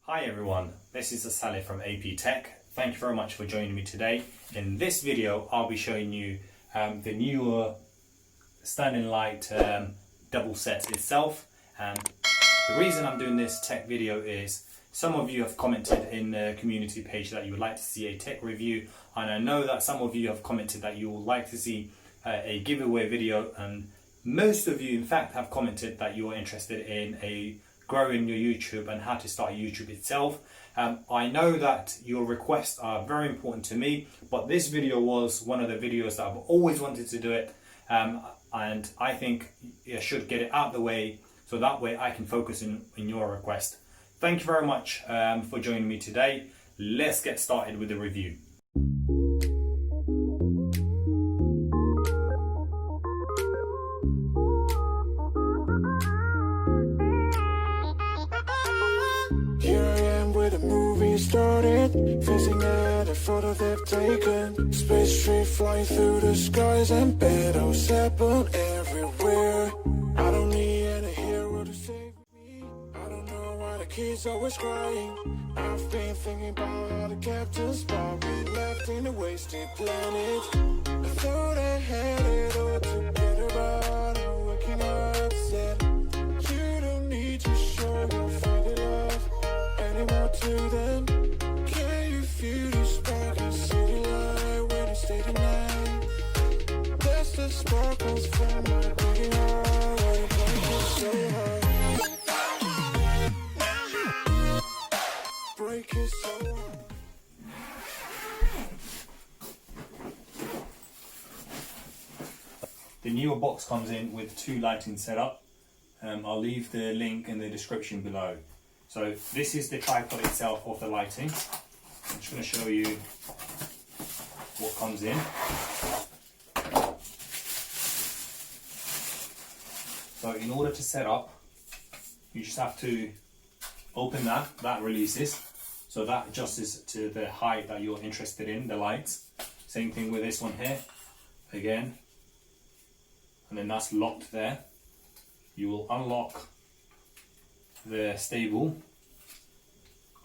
Hi everyone, this is Saleh from AP Tech. Thank you very much for joining me today. In this video, I'll be showing you the Neewer standing light double set itself. And the reason I'm doing this tech video is some of you have commented in the community page that you would like to see a tech review, and I know that some of you have commented that you would like to see a giveaway video, and most of you in fact have commented that you are interested in growing your YouTube and how to start YouTube itself. I know that your requests are very important to me, but this video was one of the videos that I've always wanted to do it, and I think I should get it out of the way so that way I can focus in your request. Thank you very much for joining me today. Let's get started with the review. Started facing at a photo they've taken. Space tree flying through the skies and battles happen everywhere. I don't need any hero to save me. I don't know why the kids always crying. I've been thinking about all the captains but we left in a wasted planet. I thought I had it all together, but I'm working hard. Said you don't need to show your father love anymore to them. Can you feel the spark in city light when it's day to night? That's the sparkles from my beating heart. Why you break it so hard? Break it so hard. The Neewer box comes in with two lighting setup. I'll leave the link in the description below. So this is the tripod itself of the lighting. I'm just going to show you what comes in. So in order to set up, you just have to open that releases. So that adjusts to the height that you're interested in, the lights. Same thing with this one here, again. And then that's locked there. You will unlock the stable,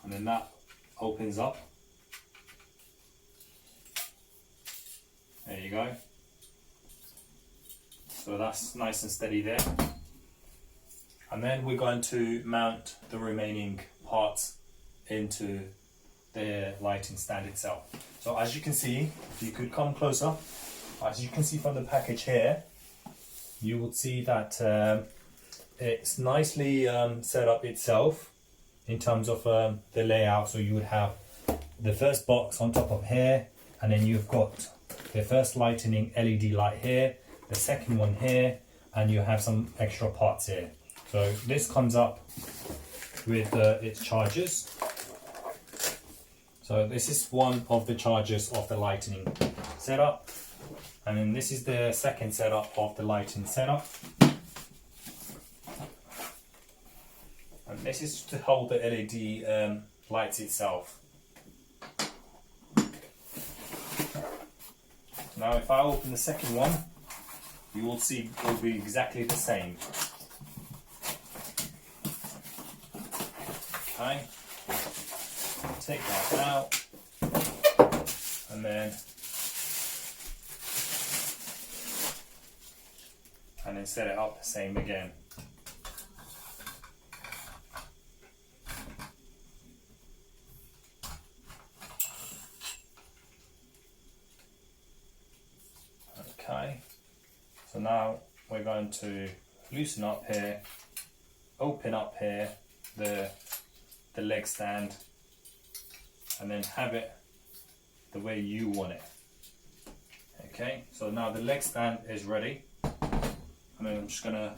and then that opens up. There you go. So that's nice and steady there. And then we're going to mount the remaining parts into the lighting stand itself. So as you can see, if you could come closer, as you can see from the package here, you would see that it's nicely set up itself in terms of the layout. So you would have the first box on top of here, and then you've got the first lightning LED light here, the second one here, and you have some extra parts here. So this comes up with its chargers. So this is one of the chargers of the lightning setup, and then this is the second setup of the lighting setup. And this is to hold the LED lights itself. Now if I open the second one, you will see it will be exactly the same. Okay, take that out, and then set it up the same again. Okay, so now we're going to loosen up here, open up here the leg stand, and then have it the way you want it. Okay, so now the leg stand is ready, and then I'm just going to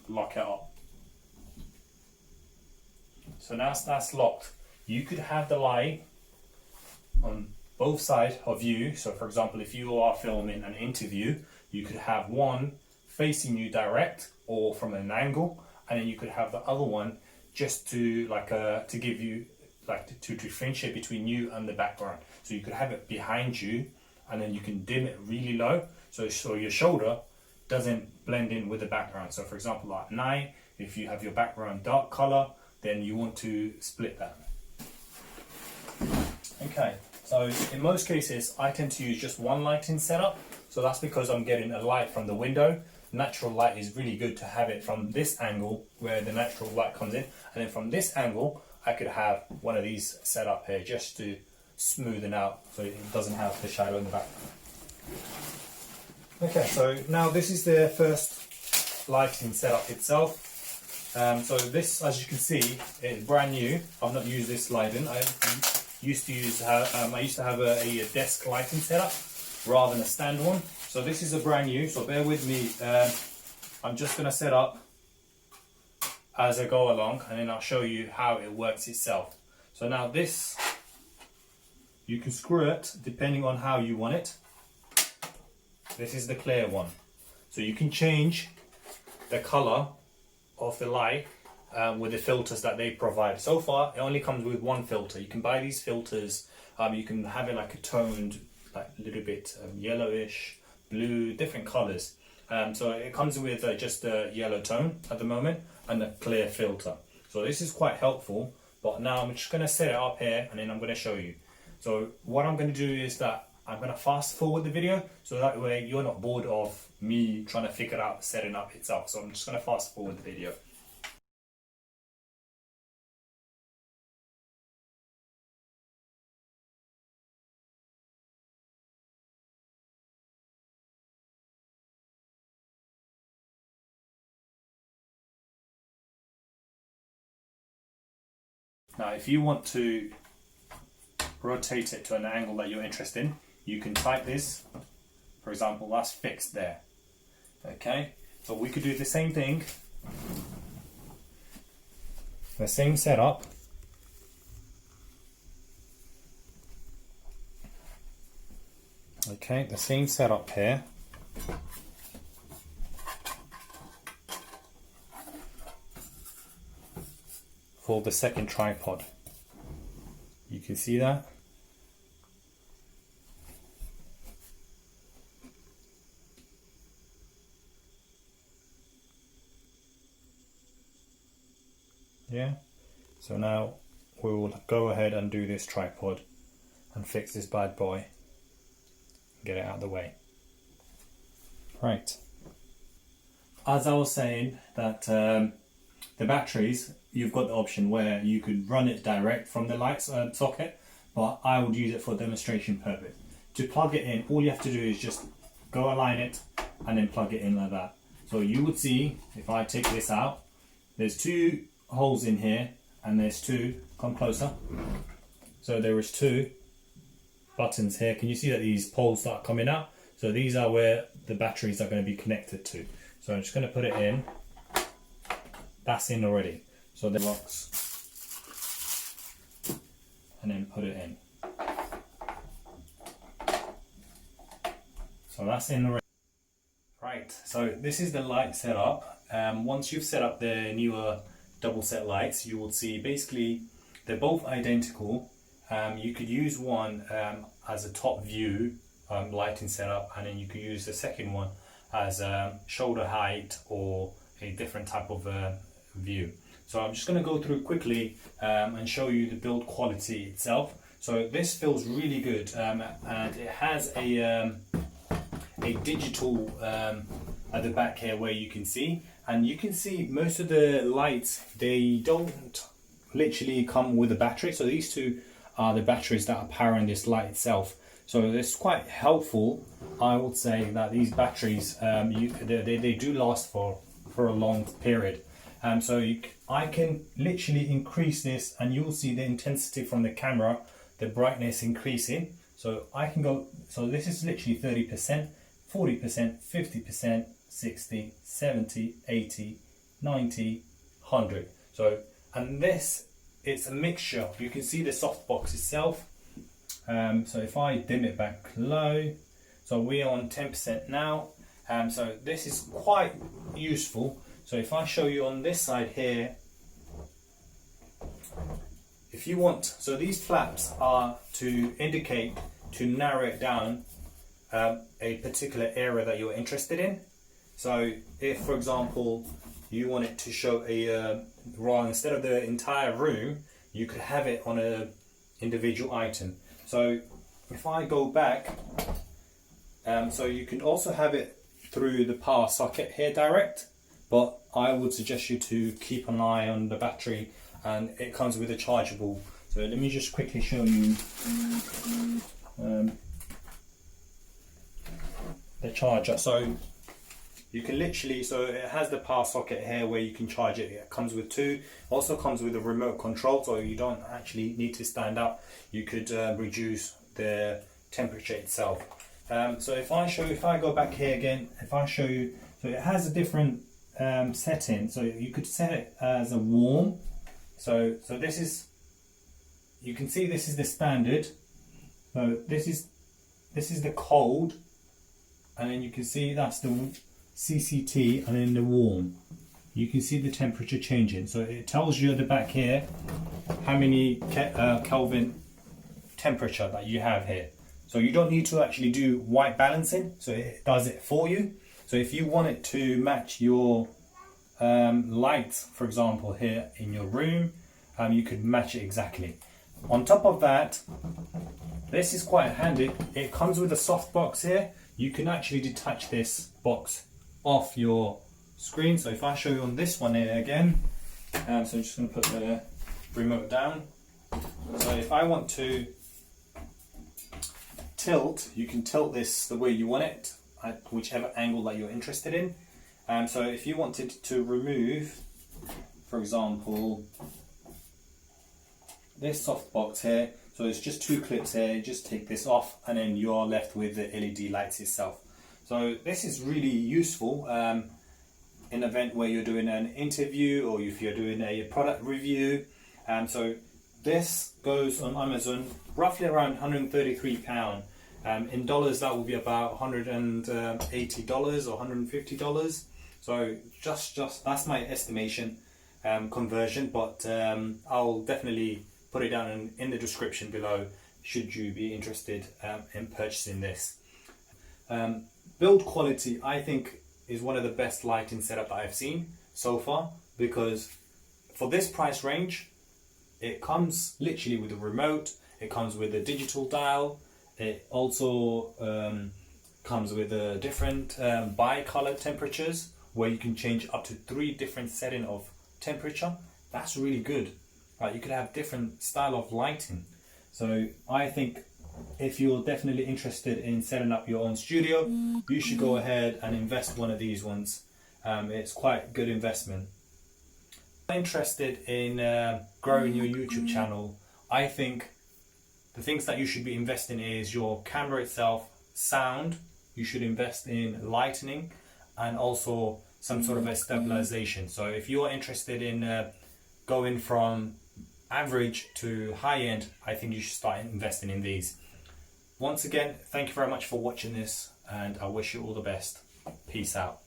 lock it up. So now that's locked. You could have the light on both sides of you. So for example, if you are filming an interview, you could have one facing you direct or from an angle, and then you could have the other one just to to give you to differentiate between you and the background. So you could have it behind you, and then you can dim it really low so your shoulder doesn't blend in with the background. So for example, at night, if you have your background dark color, then you want to split that. Okay, so in most cases I tend to use just one lighting setup, so that's because I'm getting a light from the window. Natural light is really good to have it from this angle where the natural light comes in, and then from this angle I could have one of these set up here just to smoothen out so it doesn't have the shadow in the back. Okay, so now this is the first lighting setup itself. So this, as you can see, is brand new. I've not used this lighting. I used to have a desk lighting setup rather than a stand one. So this is a brand new, so bear with me. I'm just going to set up as I go along, and then I'll show you how it works itself. So now this, you can screw it depending on how you want it. This is the clear one. So you can change the color of the light with the filters that they provide. So far it only comes with one filter. You can buy these filters, you can have it like a toned, like a little bit yellowish, blue, different colors. So it comes with just a yellow tone at the moment and a clear filter. So this is quite helpful, but now I'm just going to set it up here and then I'm going to show you. So what I'm going to do is that I'm going to fast forward the video so that way you're not bored of me trying to figure out setting up itself. So I'm just going to fast forward the video. Now if you want to rotate it to an angle that you're interested in, you can type this. For example, that's fixed there. Okay, so we could do the same thing, the same setup. Okay, the same setup here. For the second tripod. You can see that. Yeah, so now we will go ahead and do this tripod and fix this bad boy, get it out of the way. Right, as I was saying that the batteries, you've got the option where you could run it direct from the light socket, but I would use it for demonstration purpose. To plug it in, all you have to do is just go align it and then plug it in like that. So you would see, if I take this out, there's two holes in here and there's two, come closer. So there is two buttons here. Can you see that these poles start coming out? So these are where the batteries are going to be connected to. So I'm just going to put it in. That's in already. So the locks and then put it in. So that's in already. Right, so this is the light setup. Once you've set up the newer double set lights, you will see basically they're both identical. You could use one as a top view lighting setup, and then you could use the second one as shoulder height or a different type of view. So I'm just going to go through quickly and show you the build quality itself. So this feels really good, and it has a digital at the back here where you can see, and you can see most of the lights, they don't literally come with a battery. So these two are the batteries that are powering this light itself. So it's quite helpful. I would say that these batteries they do last for a long period. I can literally increase this and you'll see the intensity from the camera, the brightness increasing. So I can go, so this is literally 30%, 40%, 50%, 60, 70, 80, 90, 100. So, and this, it's a mixture. You can see the softbox itself. So if I dim it back low, so we're on 10% now. So this is quite useful. So if I show you on this side here, if you want, so these flaps are to indicate, to narrow it down a particular area that you're interested in. So if, for example, you want it to show a, instead of the entire room, you could have it on individual item. So if I go back, so you can also have it through the power socket here direct, but I would suggest you to keep an eye on the battery, and it comes with a chargeable. So let me just quickly show you the charger. So you can literally, so it has the power socket here where you can charge it. It comes with two. Also comes with a remote control, so you don't actually need to stand up. You could reduce the temperature itself. So if I go back here again, if I show you, so it has a different setting. So you could set it as a warm. So this is, you can see this is the standard. So this is the cold, and then you can see that's the CCT, and then the warm. You can see the temperature changing. So it tells you at the back here how many Kelvin temperature that you have here. So you don't need to actually do white balancing, so it does it for you. So if you want it to match your lights, for example, here in your room, you could match it exactly. On top of that, this is quite handy. It comes with a soft box here. You can actually detach this box off your screen. So if I show you on this one here again, so I'm just going to put the remote down. So if I want to tilt, you can tilt this the way you want it, at whichever angle that you're interested in. So if you wanted to remove, for example, this soft box here, so it's just two clips here, you just take this off and then you're left with the LED lights itself. So this is really useful in an event where you're doing an interview or if you're doing a product review. So this goes on Amazon roughly around £133. In dollars that will be about $180 or $150. So just that's my estimation conversion, but I'll definitely put it down in the description below should you be interested in purchasing this. Build quality, I think, is one of the best lighting setup that I've seen so far, because for this price range, it comes literally with a remote, it comes with a digital dial, it also comes with a different bi-color temperatures where you can change up to 3 different settings of temperature. That's really good. Right, you could have different style of lighting. So I think if you're definitely interested in setting up your own studio, you should go ahead and invest one of these ones. It's quite good investment. If you're interested in growing your YouTube channel, I think the things that you should be investing in is your camera itself, sound, you should invest in lightning, and also some sort of a stabilization. So if you're interested in going from average to high end, I think you should start investing in these. Once again, thank you very much for watching this, and I wish you all the best. Peace out.